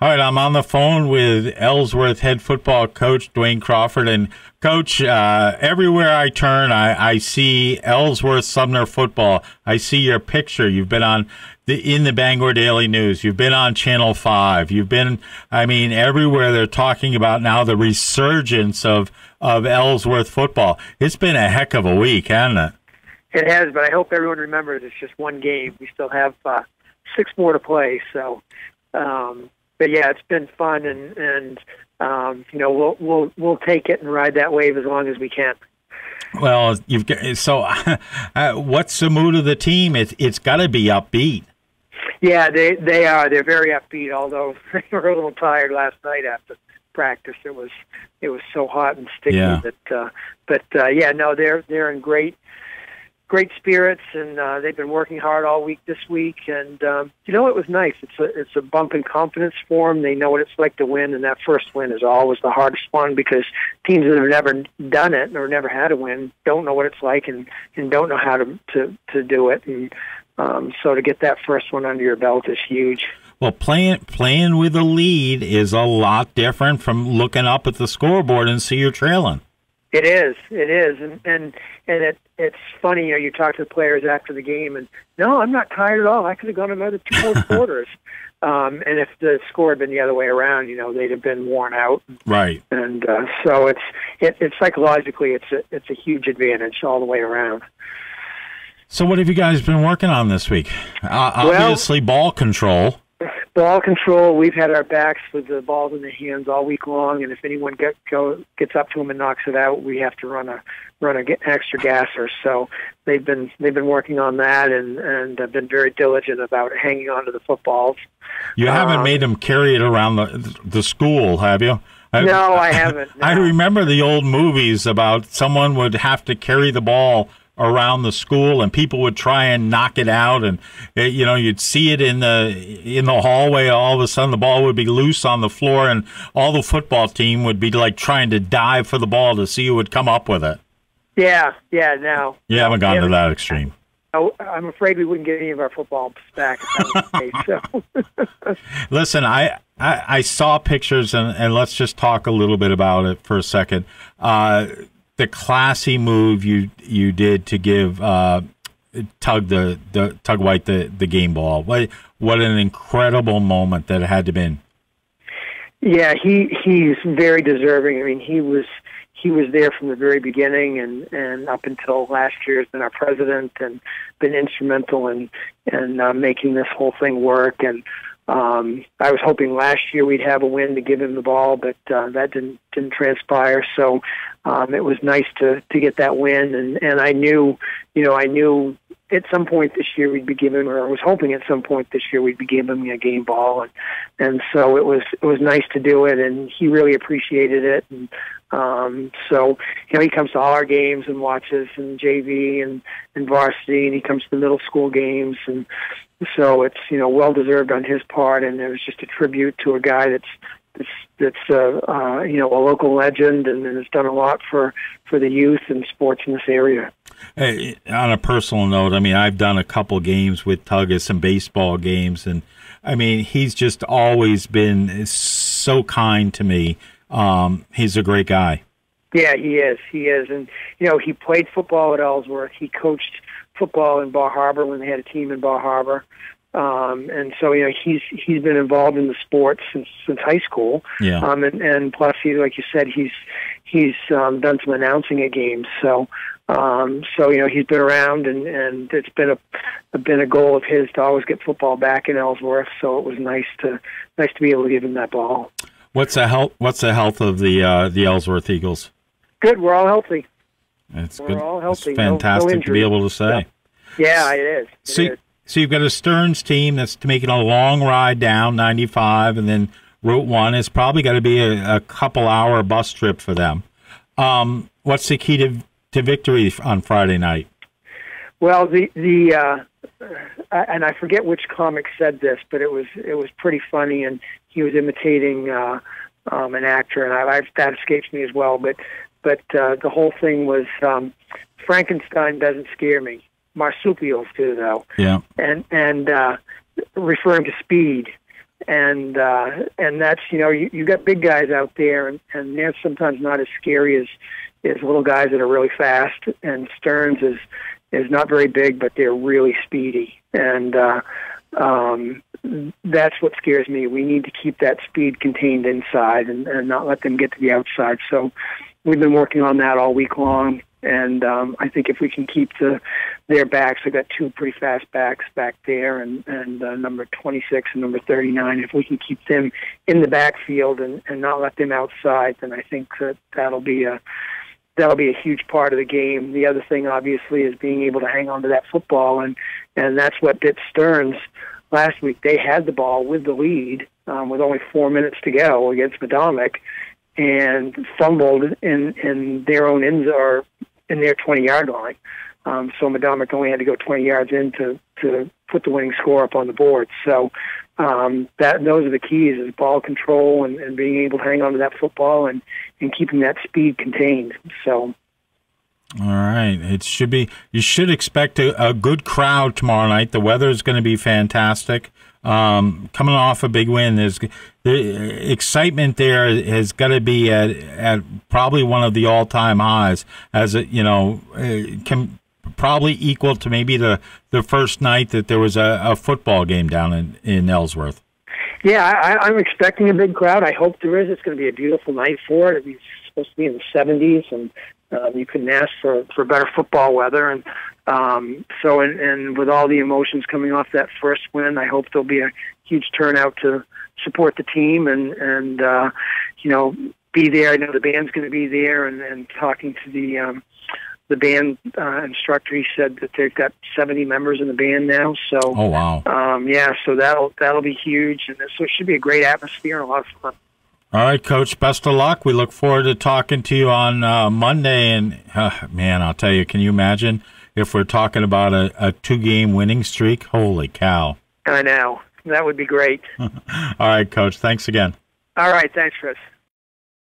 All right, I'm on the phone with Ellsworth head football coach Duane Crawford. And, Coach, everywhere I turn, I see Ellsworth Sumner football. I see your picture. You've been in the Bangor Daily News. You've been on Channel 5. You've been, everywhere they're talking about now the resurgence of Ellsworth football. It's been a heck of a week, hasn't it? It has, but I hope everyone remembers it's just one game. We still have 6 more to play, so... But yeah, it's been fun, and we'll take it and ride that wave as long as we can. Well, what's the mood of the team? It's got to be upbeat. Yeah, they are. They're very upbeat. Although they were a little tired last night after practice. It was so hot and sticky they're in great spirits, and they've been working hard all week this week. And it was nice. It's a bump in confidence for them. They know what it's like to win, and that first win is always the hardest one because teams that have never done it or never had a win don't know what it's like and don't know how to do it. And so to get that first one under your belt is huge. Well, playing with a lead is a lot different from looking up at the scoreboard and see you're trailing. It is, and it's funny. You talk to the players after the game, and no, I'm not tired at all. I could have gone another 2 more quarters, and if the score had been the other way around, they'd have been worn out. Right. And so it's psychologically, it's a huge advantage all the way around. So, what have you guys been working on this week? Obviously, ball control. Ball control, we've had our backs with the balls in the hands all week long, and if anyone gets up to them and knocks it out, we have to run an extra gasser. So they've been working on that, and have been very diligent about hanging on to the footballs. You haven't made them carry it around the school, have you? No, I haven't. No. I remember the old movies about someone would have to carry the ball around the school, and people would try and knock it out, and you'd see it in the hallway. All of a sudden, the ball would be loose on the floor, and all the football team would be like trying to dive for the ball to see who would come up with it. Yeah. No, you haven't gone to that extreme. I'm afraid we wouldn't get any of our football back if that was the case. So. Listen, I saw pictures, and let's just talk a little bit about it for a second. The classy move you did to give Tug White the game ball. What an incredible moment that it had to have been. Yeah, he's very deserving. I mean, he was there from the very beginning and up until last year has been our president and been instrumental in making this whole thing work. And I was hoping last year we'd have a win to give him the ball, but that didn't transpire. So it was nice to get that win, and I knew at some point this year we'd be giving, or I was hoping at some point this year we'd be giving him a game ball, and so it was nice to do it, and he really appreciated it. And so he comes to all our games and watches, and JV and varsity, and he comes to the middle school games, and so it's well deserved on his part, and it was just a tribute to a guy that's a local legend and has done a lot for the youth and sports in this area. Hey, on a personal note, I've done a couple games with Tug at some baseball games, and he's just always been so kind to me. He's a great guy. Yeah, he is, and he played football at Ellsworth. He coached football in Bar Harbor when they had a team in Bar Harbor. And so, he's been involved in the sports since high school. Yeah. And plus, like you said, he's done some announcing at games. So he's been around, and it's been a goal of his to always get football back in Ellsworth. So it was nice to be able to give him that ball. What's the health of the Ellsworth Eagles? Good. We're all healthy. We're all healthy. It's fantastic no to be able to say. Yeah, it is. So you've got a Stearns team that's making a long ride down 95, and then Route 1 is probably got to be a couple-hour bus trip for them. What's the key to victory on Friday night? Well, and I forget which comic said this, but it was pretty funny, and he was imitating an actor, and that escapes me as well. But the whole thing was Frankenstein doesn't scare me. Marsupials do, though. Yeah. And referring to speed. and that's, you got big guys out there, and they're sometimes not as scary as little guys that are really fast. And Stearns is not very big, but they're really speedy, and that's what scares me. We need to keep that speed contained inside and not let them get to the outside. So we've been working on that all week long. And I think if we can keep their backs, they've got two pretty fast backs back there, and number 26 and number 39. If we can keep them in the backfield and not let them outside, then I think that'll be a huge part of the game. The other thing, obviously, is being able to hang on to that football, and that's what bit Stearns last week. They had the ball with the lead with only 4 minutes to go against Madomic, and fumbled in their own ends or in their 20-yard line. So Madomic only had to go 20 yards in to put the winning score up on the board. So those are the keys: is ball control and being able to hang on to that football and keeping that speed contained. So. All right. You should expect a good crowd tomorrow night. The weather is going to be fantastic. Coming off a big win, the excitement there has got to be at probably one of the all-time highs, as it, can probably equal to maybe the first night that there was a football game down in Ellsworth. Yeah, I'm expecting a big crowd. I hope there is. It's going to be a beautiful night for it. It's supposed to be in the 70s, and you couldn't ask for better football weather. And and with all the emotions coming off that first win, I hope there'll be a huge turnout to support the team and be there. I know the band's going to be there, and talking to the band instructor, he said that they've got 70 members in the band now. So, oh wow, so that'll be huge, and so it should be a great atmosphere and a lot of fun. All right, Coach, best of luck. We look forward to talking to you on Monday. And, man, I'll tell you, can you imagine if we're talking about a 2-game winning streak? Holy cow. I know. That would be great. All right, Coach. Thanks again. All right. Thanks, Chris.